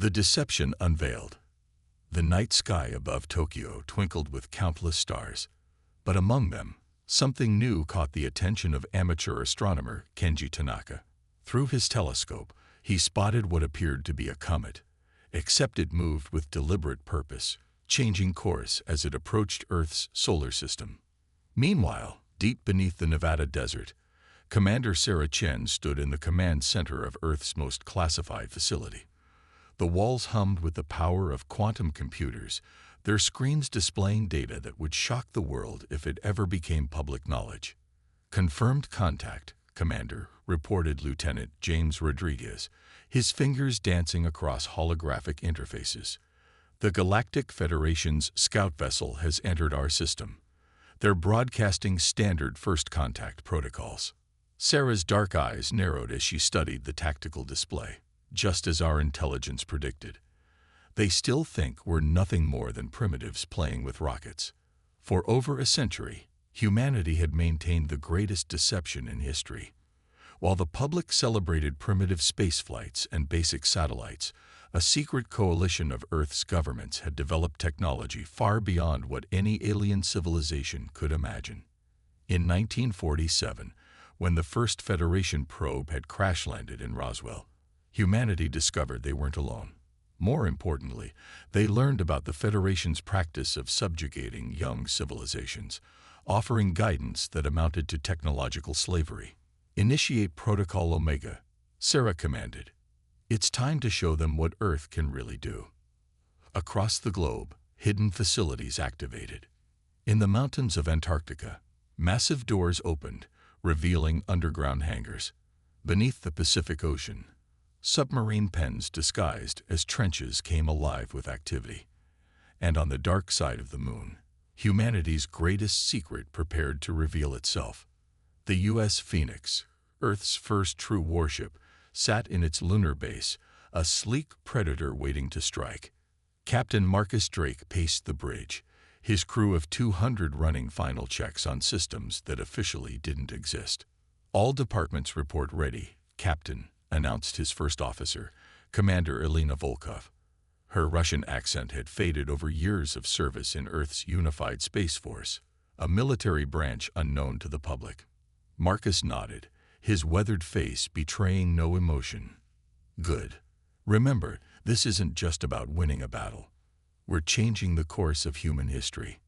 The deception unveiled. The night sky above Tokyo twinkled with countless stars, but among them, something new caught the attention of amateur astronomer Kenji Tanaka. Through his telescope, he spotted what appeared to be a comet, except it moved with deliberate purpose, changing course as it approached Earth's solar system. Meanwhile, deep beneath the Nevada desert, Commander Sarah Chen stood in the command center of Earth's most classified facility. The walls hummed with the power of quantum computers, their screens displaying data that would shock the world if it ever became public knowledge. "Confirmed contact, Commander," reported Lieutenant James Rodriguez, his fingers dancing across holographic interfaces. "The Galactic Federation's scout vessel has entered our system. They're broadcasting standard first contact protocols." Sarah's dark eyes narrowed as she studied the tactical display. "Just as our intelligence predicted. They still think we're nothing more than primitives playing with rockets." For over a century, humanity had maintained the greatest deception in history. While the public celebrated primitive space flights and basic satellites, a secret coalition of Earth's governments had developed technology far beyond what any alien civilization could imagine. In 1947, when the first Federation probe had crash-landed in Roswell, humanity discovered they weren't alone. More importantly, they learned about the Federation's practice of subjugating young civilizations, offering guidance that amounted to technological slavery. "Initiate Protocol Omega," Sarah commanded. "It's time to show them what Earth can really do." Across the globe, hidden facilities activated. In the mountains of Antarctica, massive doors opened, revealing underground hangars. Beneath the Pacific Ocean, submarine pens disguised as trenches came alive with activity. And on the dark side of the moon, humanity's greatest secret prepared to reveal itself. The U.S. Phoenix, Earth's first true warship, sat in its lunar base, a sleek predator waiting to strike. Captain Marcus Drake paced the bridge, his crew of 200 running final checks on systems that officially didn't exist. "All departments report ready, Captain," announced his first officer, Commander Elena Volkov. Her Russian accent had faded over years of service in Earth's unified space force, a military branch unknown to the public. Marcus nodded, his weathered face betraying no emotion. "Good. Remember, this isn't just about winning a battle. We're changing the course of human history."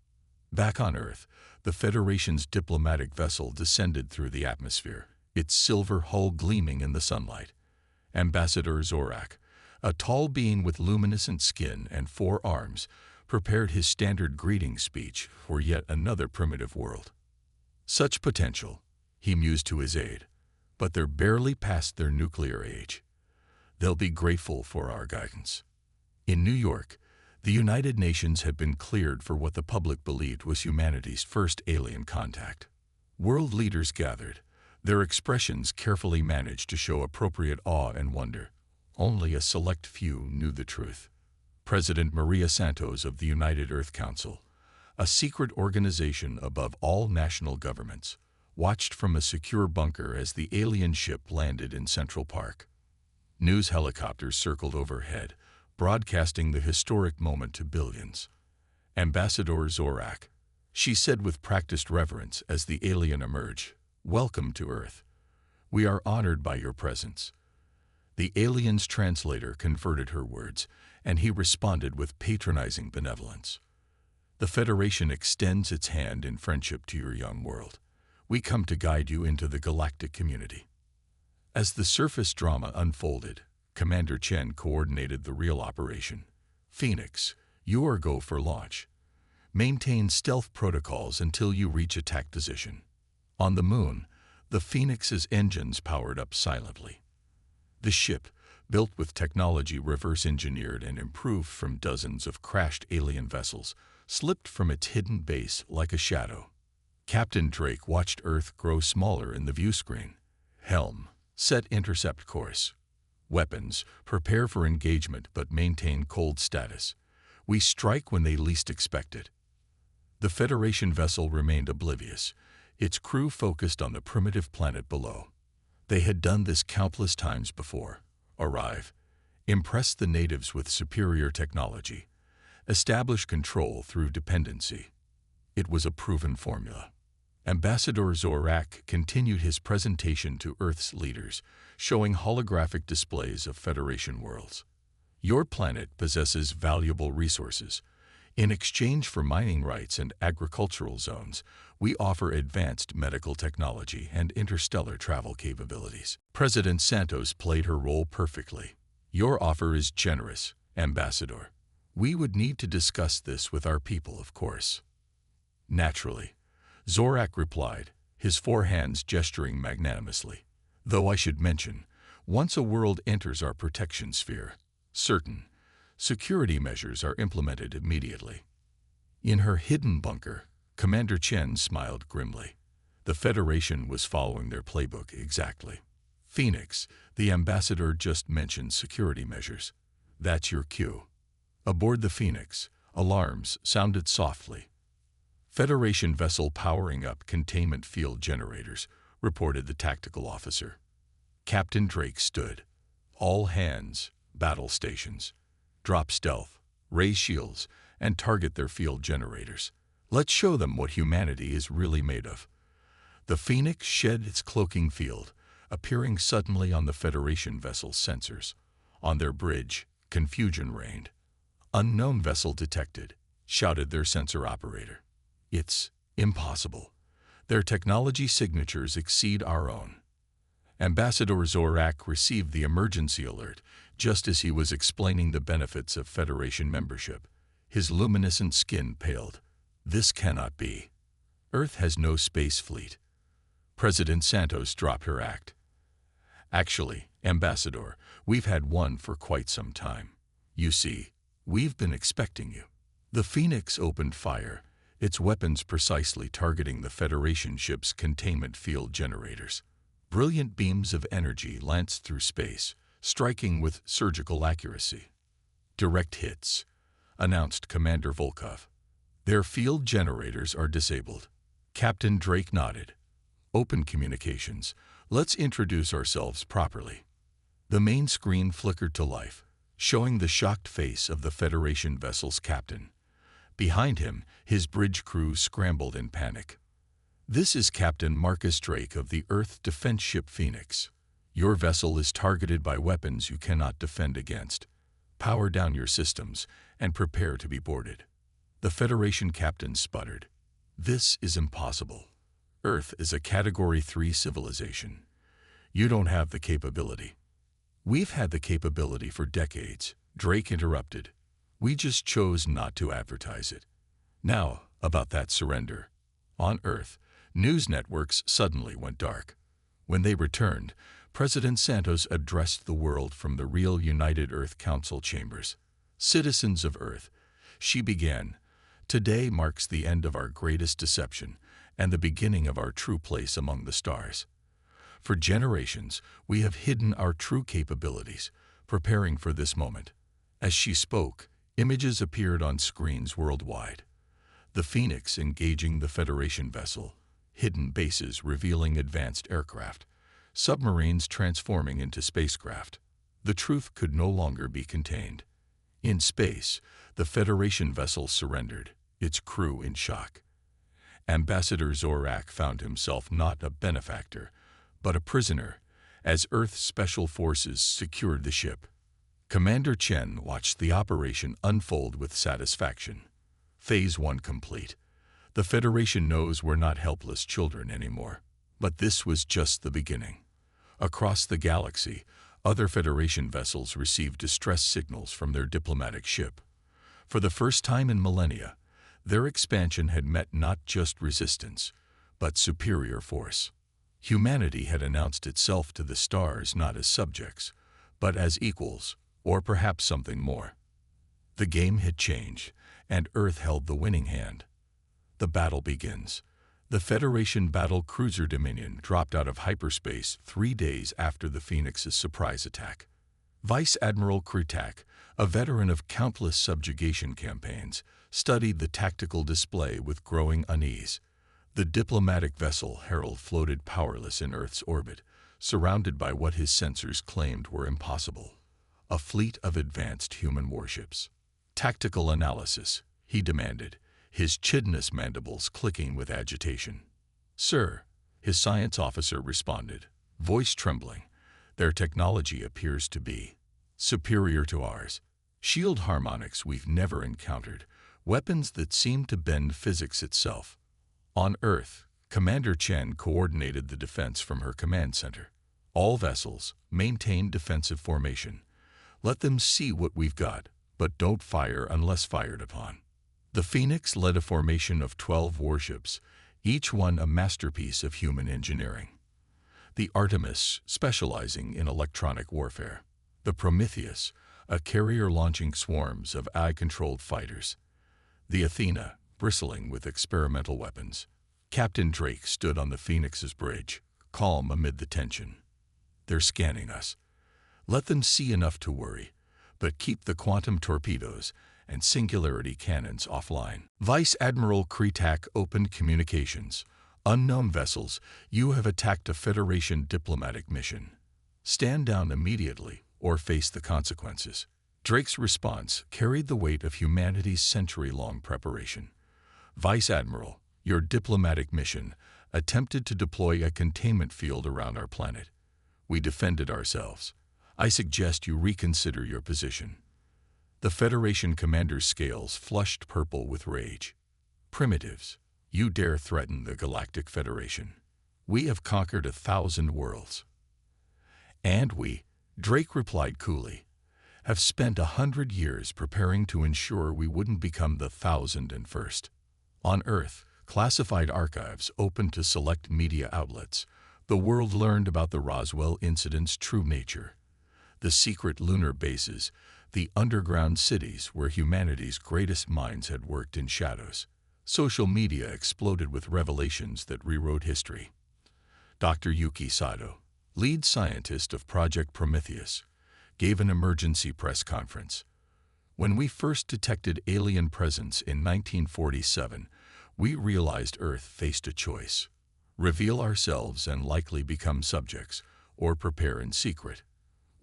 Back on Earth, the Federation's diplomatic vessel descended through the atmosphere, its silver hull gleaming in the sunlight. Ambassador Zorak, a tall being with luminescent skin and 4 arms, prepared his standard greeting speech for yet another primitive world. "Such potential," he mused to his aide, "but they're barely past their nuclear age. They'll be grateful for our guidance." In New York, the United Nations had been cleared for what the public believed was humanity's first alien contact. World leaders gathered, their expressions carefully managed to show appropriate awe and wonder. Only a select few knew the truth. President Maria Santos of the United Earth Council, a secret organization above all national governments, watched from a secure bunker as the alien ship landed in Central Park. News helicopters circled overhead, broadcasting the historic moment to billions. "Ambassador Zorak," she said with practiced reverence as the alien emerged, "welcome to Earth. We are honored by your presence." The alien's translator converted her words, and he responded with patronizing benevolence. "The Federation extends its hand in friendship to your young world. We come to guide you into the galactic community." As the surface drama unfolded, Commander Chen coordinated the real operation. "Phoenix, you are go for launch. Maintain stealth protocols until you reach attack position." On the moon, the Phoenix's engines powered up silently. The ship, built with technology reverse-engineered and improved from dozens of crashed alien vessels, slipped from its hidden base like a shadow. Captain Drake watched Earth grow smaller in the viewscreen. "Helm, set intercept course. Weapons, prepare for engagement but maintain cold status. We strike when they least expect it." The Federation vessel remained oblivious, its crew focused on the primitive planet below. They had done this countless times before. Arrive. impress the natives with superior technology, establish control through dependency. It was a proven formula. Ambassador Zorak continued his presentation to Earth's leaders, showing holographic displays of Federation worlds. Your planet possesses valuable resources. In exchange for mining rights and agricultural zones, we offer advanced medical technology and interstellar travel capabilities. President Santos played her role perfectly. Your offer is generous, Ambassador. We would need to discuss this with our people, of course. Naturally, Zorak replied, his four hands gesturing magnanimously. Though I should mention, once a world enters our protection sphere, certain security measures are implemented immediately. In her hidden bunker, Commander Chen smiled grimly. The Federation was following their playbook exactly. Phoenix, the ambassador just mentioned security measures. That's your cue. Aboard the Phoenix, alarms sounded softly. Federation vessel powering up containment field generators, reported the tactical officer. Captain Drake stood. All hands, battle stations. Drop stealth, raise shields, and target their field generators. Let's show them what humanity is really made of. The Phoenix shed its cloaking field, appearing suddenly on the Federation vessel's sensors. On their bridge, confusion reigned. Unknown vessel detected, shouted their sensor operator. It's impossible. Their technology signatures exceed our own. Ambassador Zorak received the emergency alert just as he was explaining the benefits of Federation membership. His luminescent skin paled. This cannot be. Earth has no space fleet. President Santos dropped her act. Actually, Ambassador, we've had one for quite some time. You see, we've been expecting you. The Phoenix opened fire, its weapons precisely targeting the Federation ship's containment field generators. Brilliant beams of energy lanced through space, striking with surgical accuracy. Direct hits, announced Commander Volkov. Their field generators are disabled. Captain Drake nodded. Open communications. Let's introduce ourselves properly. The main screen flickered to life, showing the shocked face of the Federation vessel's captain. Behind him, his bridge crew scrambled in panic. This is Captain Marcus Drake of the Earth defense ship Phoenix. Your vessel is targeted by weapons you cannot defend against. Power down your systems and prepare to be boarded. The Federation captain sputtered. This is impossible. Earth is a Category 3 civilization. You don't have the capability. We've had the capability for decades, Drake interrupted. We just chose not to advertise it. Now, about that surrender. On Earth, news networks suddenly went dark. When they returned, President Santos addressed the world from the real United Earth Council chambers. Citizens of Earth, she began. Today marks the end of our greatest deception and the beginning of our true place among the stars. For generations, we have hidden our true capabilities, preparing for this moment. As she spoke, images appeared on screens worldwide. The Phoenix engaging the Federation vessel, hidden bases revealing advanced aircraft, submarines transforming into spacecraft. The truth could no longer be contained. In space, the Federation vessel surrendered, its crew in shock. Ambassador Zorak found himself not a benefactor, but a prisoner, as Earth's special forces secured the ship. Commander Chen watched the operation unfold with satisfaction. Phase 1 complete. The Federation knows we're not helpless children anymore. But this was just the beginning. Across the galaxy, other Federation vessels received distress signals from their diplomatic ship. For the first time in millennia, their expansion had met not just resistance, but superior force. Humanity had announced itself to the stars not as subjects, but as equals, or perhaps something more. The game had changed, and Earth held the winning hand. The battle begins. The Federation battle cruiser Dominion dropped out of hyperspace 3 days after the Phoenix's surprise attack. Vice Admiral Kritak, a veteran of countless subjugation campaigns, studied the tactical display with growing unease. The diplomatic vessel Herald floated powerless in Earth's orbit, surrounded by what his sensors claimed were impossible. a fleet of advanced human warships. Tactical analysis, he demanded, his chitinous mandibles clicking with agitation. Sir, his science officer responded, voice trembling, their technology appears to be superior to ours. Shield harmonics we've never encountered, weapons that seem to bend physics itself. On Earth, Commander Chen coordinated the defense from her command center. All vessels, maintain defensive formation. Let them see what we've got, but don't fire unless fired upon. The Phoenix led a formation of 12 warships, each one a masterpiece of human engineering. The Artemis, specializing in electronic warfare. The Prometheus, a carrier launching swarms of AI-controlled fighters. The Athena, bristling with experimental weapons. Captain Drake stood on the Phoenix's bridge, calm amid the tension. They're scanning us. Let them see enough to worry, but keep the quantum torpedoes and singularity cannons offline. Vice Admiral Kretak opened communications. Unknown vessels, you have attacked a Federation diplomatic mission. Stand down immediately or face the consequences. Drake's response carried the weight of humanity's century-long preparation. Vice Admiral, your diplomatic mission attempted to deploy a containment field around our planet. We defended ourselves. I suggest you reconsider your position. The Federation commander's scales flushed purple with rage. Primitives, you dare threaten the Galactic Federation. We have conquered 1,000 worlds. And we, Drake replied coolly, have spent 100 years preparing to ensure we wouldn't become the 1,001st. On Earth, classified archives opened to select media outlets. The world learned about the Roswell incident's true nature. The secret lunar bases, the underground cities where humanity's greatest minds had worked in shadows. Social media exploded with revelations that rewrote history. Dr. Yuki Sato, lead scientist of Project Prometheus, gave an emergency press conference. When we first detected alien presence in 1947, we realized Earth faced a choice: reveal ourselves and likely become subjects, or prepare in secret.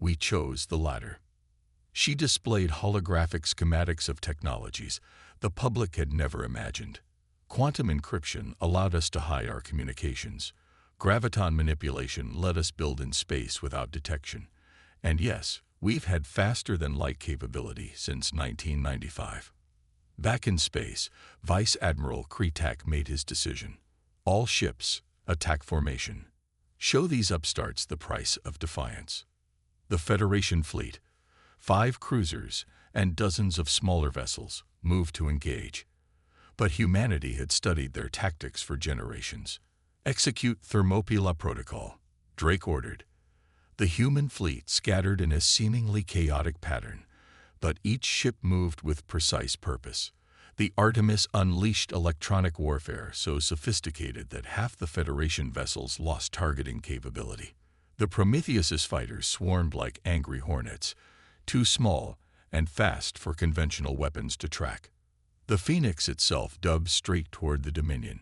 We chose the latter. She displayed holographic schematics of technologies the public had never imagined. Quantum encryption allowed us to hide our communications. Graviton manipulation let us build in space without detection. And yes, we've had faster-than-light capability since 1995. Back in space, Vice Admiral Kretak made his decision. All ships, attack formation. Show these upstarts the price of defiance. The Federation fleet, 5 cruisers and dozens of smaller vessels, moved to engage. But humanity had studied their tactics for generations. Execute Thermopylae Protocol, Drake ordered. The human fleet scattered in a seemingly chaotic pattern, but each ship moved with precise purpose. The Artemis unleashed electronic warfare so sophisticated that half the Federation vessels lost targeting capability. The Prometheus's fighters swarmed like angry hornets, too small and fast for conventional weapons to track. The Phoenix itself dove straight toward the Dominion,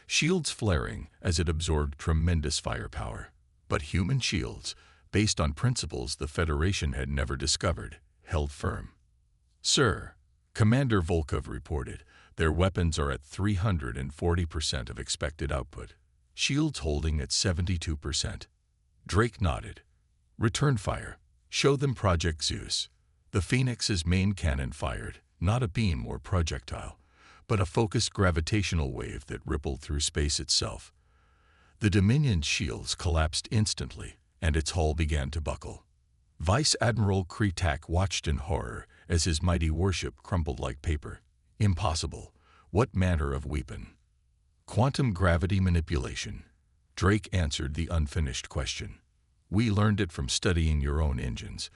shields flaring as it absorbed tremendous firepower. But human shields, based on principles the Federation had never discovered, held firm. Sir, Commander Volkov reported, their weapons are at 340% of expected output, shields holding at 72%. Drake nodded. Return fire. Show them Project Zeus. The Phoenix's main cannon fired, not a beam or projectile, but a focused gravitational wave that rippled through space itself. The Dominion's shields collapsed instantly, and its hull began to buckle. Vice Admiral Kretak watched in horror as his mighty warship crumpled like paper. Impossible. What manner of weapon? Quantum gravity manipulation. Drake answered the unfinished question. We learned it from studying your own engines,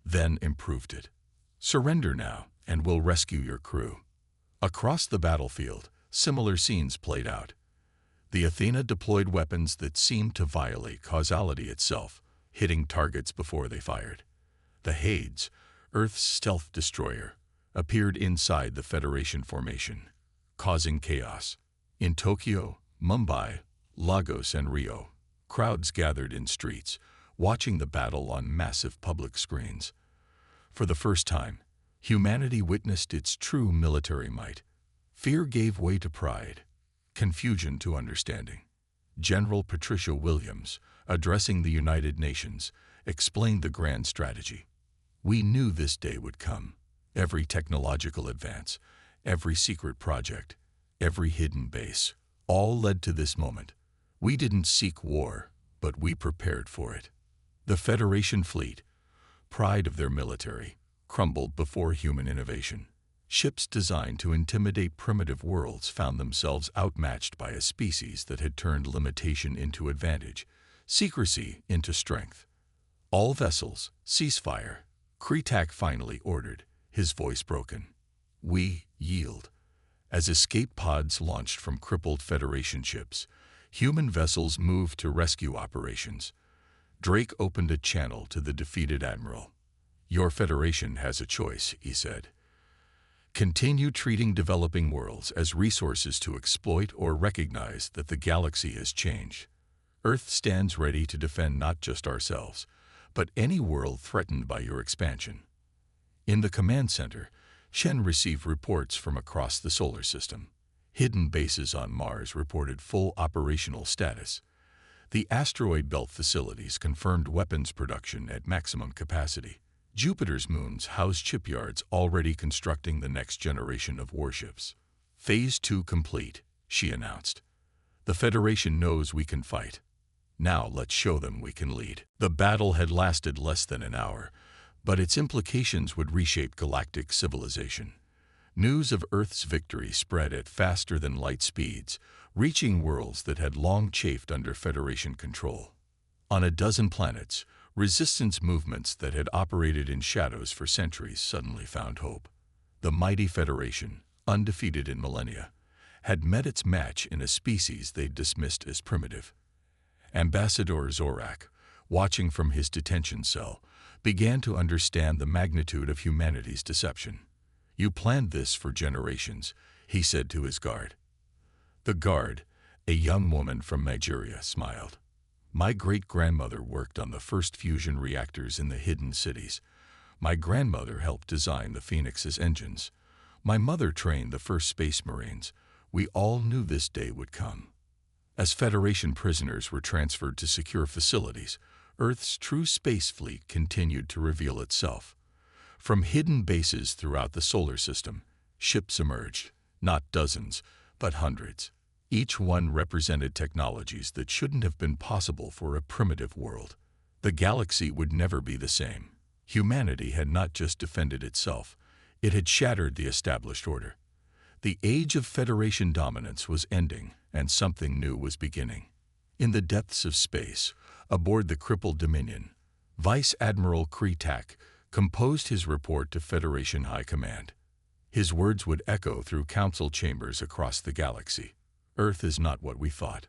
then improved it. Surrender now, and we'll rescue your crew. Across the battlefield, similar scenes played out. The Athena deployed weapons that seemed to violate causality itself, hitting targets before they fired. The Hades, Earth's stealth destroyer, appeared inside the Federation formation, causing chaos. In Tokyo, Mumbai, Lagos, and Rio, crowds gathered in streets, watching the battle on massive public screens. For the first time, humanity witnessed its true military might. Fear gave way to pride, confusion to understanding. General Patricia Williams, addressing the United Nations, explained the grand strategy. We knew this day would come. Every technological advance, every secret project, every hidden base, all led to this moment. We didn't seek war, but we prepared for it. The Federation fleet, pride of their military, crumbled before human innovation. Ships designed to intimidate primitive worlds found themselves outmatched by a species that had turned limitation into advantage, secrecy into strength. All vessels, ceasefire, Kretak finally ordered, his voice broken. We yield. As escape pods launched from crippled Federation ships, human vessels moved to rescue operations. Drake opened a channel to the defeated admiral. Your Federation has a choice, he said. Continue treating developing worlds as resources to exploit or recognize that the galaxy has changed. Earth stands ready to defend not just ourselves, but any world threatened by your expansion. In the command center, Shen received reports from across the solar system. Hidden bases on Mars reported full operational status. The asteroid belt facilities confirmed weapons production at maximum capacity. Jupiter's moons housed shipyards already constructing the next generation of warships. Phase 2 complete, she announced. The Federation knows we can fight. Now let's show them we can lead. The battle had lasted less than an hour, but its implications would reshape galactic civilization. News of Earth's victory spread at faster-than-light speeds, reaching worlds that had long chafed under Federation control. On a dozen planets, resistance movements that had operated in shadows for centuries suddenly found hope. The mighty Federation, undefeated in millennia, had met its match in a species they'd dismissed as primitive. Ambassador Zorak, watching from his detention cell, began to understand the magnitude of humanity's deception. You planned this for generations, he said to his guard. The guard, a young woman from Nigeria, smiled. My great-grandmother worked on the first fusion reactors in the hidden cities. My grandmother helped design the Phoenix's engines. My mother trained the first space marines. We all knew this day would come. As Federation prisoners were transferred to secure facilities, Earth's true space fleet continued to reveal itself. From hidden bases throughout the solar system, ships emerged, not dozens, but hundreds. Each one represented technologies that shouldn't have been possible for a primitive world. The galaxy would never be the same. Humanity had not just defended itself, it had shattered the established order. The age of Federation dominance was ending, and something new was beginning. In the depths of space, aboard the crippled Dominion, Vice Admiral Kretak composed his report to Federation High Command. His words would echo through council chambers across the galaxy. Earth is not what we thought.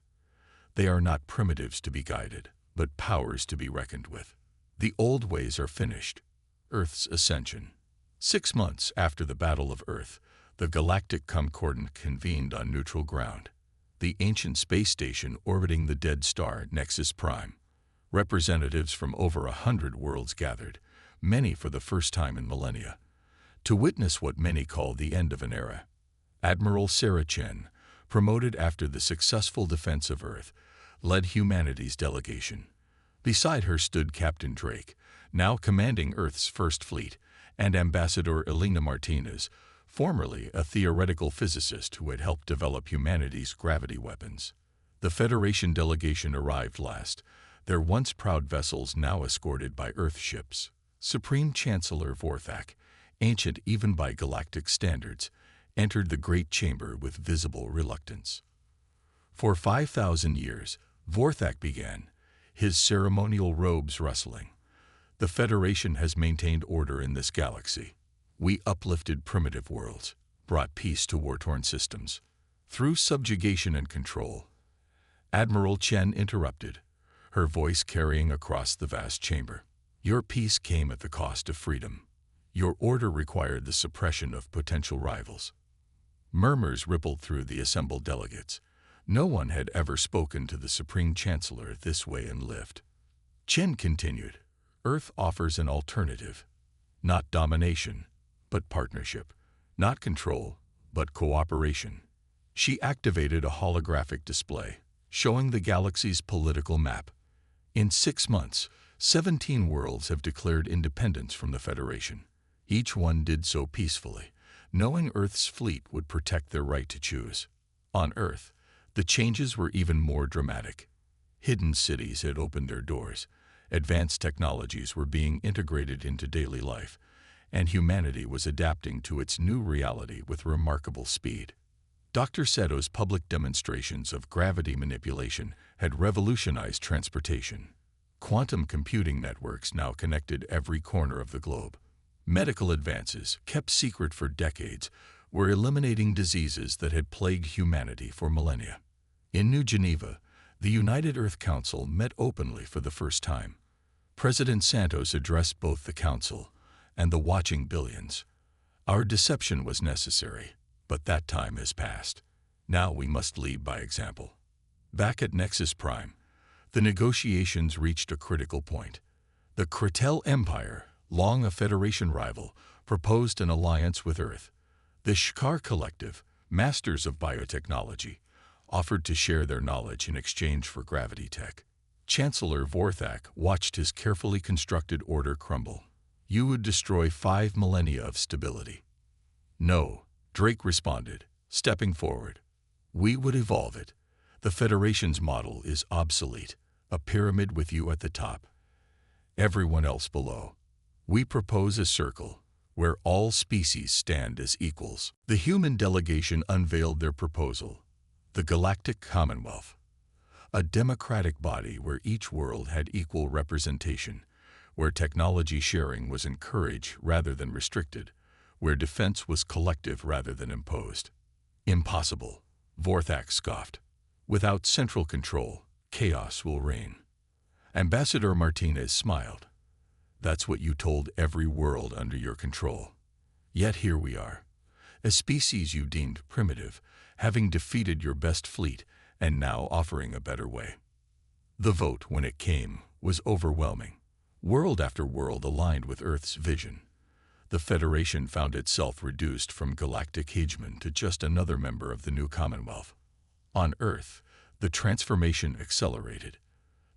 They are not primitives to be guided, but powers to be reckoned with. The old ways are finished. Earth's ascension. 6 months after the Battle of Earth, the Galactic Concordant convened on neutral ground, the ancient space station orbiting the dead star Nexus Prime. Representatives from over 100 worlds gathered, many for the first time in millennia, to witness what many call the end of an era. Admiral Sarah Chen, promoted after the successful defense of Earth, led humanity's delegation. Beside her stood Captain Drake, now commanding Earth's First Fleet, and Ambassador Elena Martinez, formerly a theoretical physicist who had helped develop humanity's gravity weapons. The Federation delegation arrived last, their once proud vessels now escorted by Earth ships. Supreme Chancellor Vorthak, ancient even by galactic standards, entered the great chamber with visible reluctance. For 5,000 years, Vorthak began, his ceremonial robes rustling. The Federation has maintained order in this galaxy. We uplifted primitive worlds, brought peace to war-torn systems. Through subjugation and control. Admiral Chen interrupted, her voice carrying across the vast chamber. Your peace came at the cost of freedom. Your order required the suppression of potential rivals. Murmurs rippled through the assembled delegates. No one had ever spoken to the Supreme Chancellor this way and lived. Chen continued, Earth offers an alternative. Not domination, but partnership. Not control, but cooperation. She activated a holographic display, showing the galaxy's political map. In 6 months, 17 worlds have declared independence from the Federation. Each one did so peacefully, knowing Earth's fleet would protect their right to choose. On Earth, the changes were even more dramatic. Hidden cities had opened their doors, advanced technologies were being integrated into daily life, and humanity was adapting to its new reality with remarkable speed. Dr. Seto's public demonstrations of gravity manipulation had revolutionized transportation. Quantum computing networks now connected every corner of the globe. Medical advances, kept secret for decades, were eliminating diseases that had plagued humanity for millennia. In New Geneva, the United Earth Council met openly for the first time. President Santos addressed both the Council and the watching billions. Our deception was necessary, but that time has passed. Now we must lead by example. Back at Nexus Prime, the negotiations reached a critical point. The Kretel Empire, long a Federation rival, proposed an alliance with Earth. The Shkar Collective, masters of biotechnology, offered to share their knowledge in exchange for gravity tech. Chancellor Vorthak watched his carefully constructed order crumble. You would destroy 5 millennia of stability. No, Drake responded, stepping forward. We would evolve it. The Federation's model is obsolete, a pyramid with you at the top, everyone else below. We propose a circle where all species stand as equals. The human delegation unveiled their proposal, the Galactic Commonwealth, a democratic body where each world had equal representation, where technology sharing was encouraged rather than restricted, where defense was collective rather than imposed. Impossible, Vorthak scoffed. Without central control, chaos will reign. Ambassador Martinez smiled. That's what you told every world under your control. Yet here we are, a species you deemed primitive, having defeated your best fleet and now offering a better way. The vote, when it came, was overwhelming. World after world aligned with Earth's vision. The Federation found itself reduced from galactic hegemon to just another member of the new Commonwealth. On Earth, the transformation accelerated.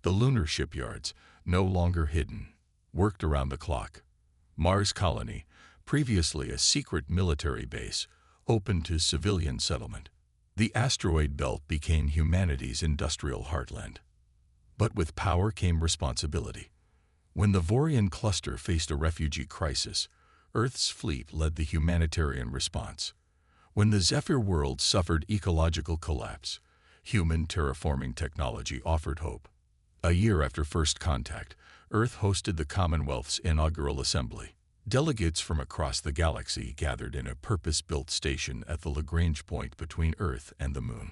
The lunar shipyards, no longer hidden, worked around the clock. Mars Colony, previously a secret military base, opened to civilian settlement. The asteroid belt became humanity's industrial heartland. But with power came responsibility. When the Vorian cluster faced a refugee crisis, Earth's fleet led the humanitarian response. When the Zephyr world suffered ecological collapse, human terraforming technology offered hope. A year after first contact, Earth hosted the Commonwealth's inaugural assembly. Delegates from across the galaxy gathered in a purpose-built station at the Lagrange point between Earth and the Moon.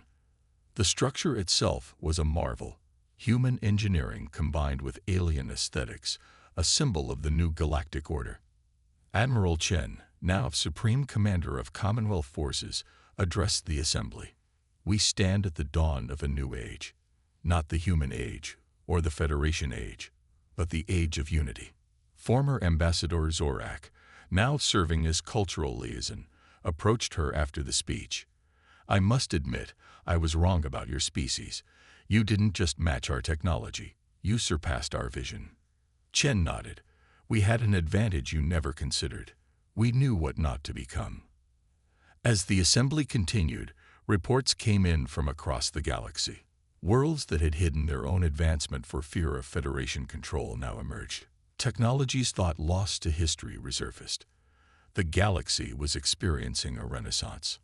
The structure itself was a marvel. Human engineering combined with alien aesthetics, a symbol of the new galactic order. Admiral Chen, now Supreme Commander of Commonwealth Forces, addressed the assembly. We stand at the dawn of a new age. Not the human age, or the Federation age, but the age of unity. Former Ambassador Zorak, now serving as cultural liaison, approached her after the speech. I must admit, I was wrong about your species. You didn't just match our technology, you surpassed our vision. Chen nodded. We had an advantage you never considered. We knew what not to become. As the assembly continued, reports came in from across the galaxy. Worlds that had hidden their own advancement for fear of Federation control now emerged. Technologies thought lost to history resurfaced. The galaxy was experiencing a renaissance.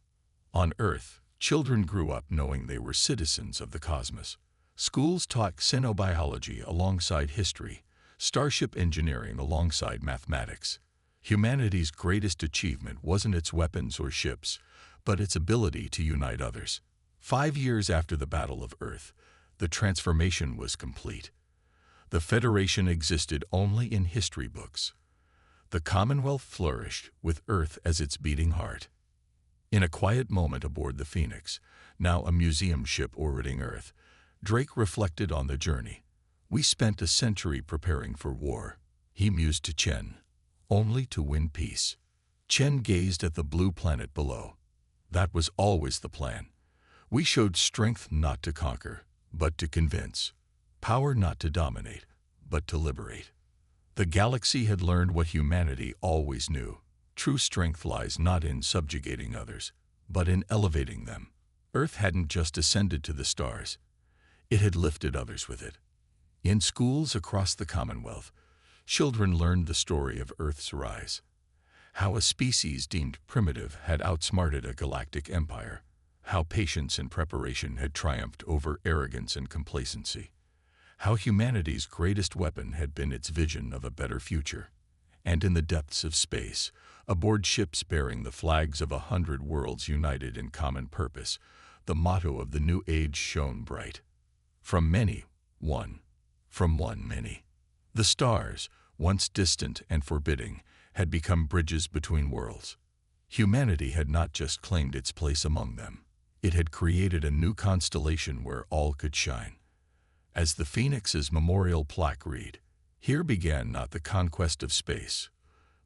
On Earth, children grew up knowing they were citizens of the cosmos. Schools taught xenobiology alongside history, Starship engineering alongside mathematics. Humanity's greatest achievement wasn't its weapons or ships, but its ability to unite others. 5 years after the Battle of Earth, the transformation was complete. The Federation existed only in history books. The Commonwealth flourished with Earth as its beating heart. In a quiet moment aboard the Phoenix, now a museum ship orbiting Earth, Drake reflected on the journey. We spent a century preparing for war. He mused to Chen. only to win peace. Chen gazed at the blue planet below. That was always the plan. We showed strength not to conquer, but to convince. Power not to dominate, but to liberate. The galaxy had learned what humanity always knew. True strength lies not in subjugating others, but in elevating them. Earth hadn't just ascended to the stars. It had lifted others with it. In schools across the Commonwealth, children learned the story of Earth's rise. How a species deemed primitive had outsmarted a galactic empire. How patience and preparation had triumphed over arrogance and complacency. How humanity's greatest weapon had been its vision of a better future. And in the depths of space, aboard ships bearing the flags of 100 worlds united in common purpose, the motto of the new age shone bright. From many, one. From one, many. The stars, once distant and forbidding, had become bridges between worlds. Humanity had not just claimed its place among them. It had created a new constellation where all could shine. As the Phoenix's memorial plaque read, here began not the conquest of space,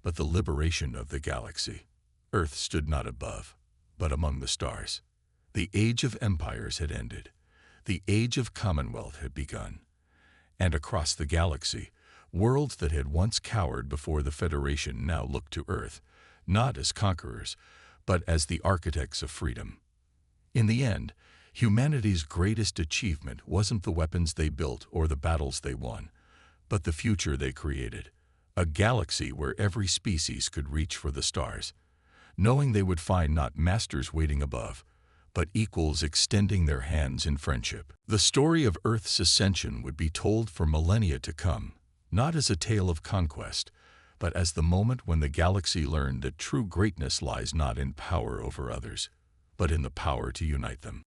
but the liberation of the galaxy. Earth stood not above, but among the stars. The age of empires had ended. The age of Commonwealth had begun. And across the galaxy, worlds that had once cowered before the Federation now looked to Earth, not as conquerors, but as the architects of freedom. In the end, humanity's greatest achievement wasn't the weapons they built or the battles they won, but the future they created, a galaxy where every species could reach for the stars, knowing they would find not masters waiting above, but equals extending their hands in friendship. The story of Earth's ascension would be told for millennia to come, not as a tale of conquest, but as the moment when the galaxy learned that true greatness lies not in power over others, but in the power to unite them.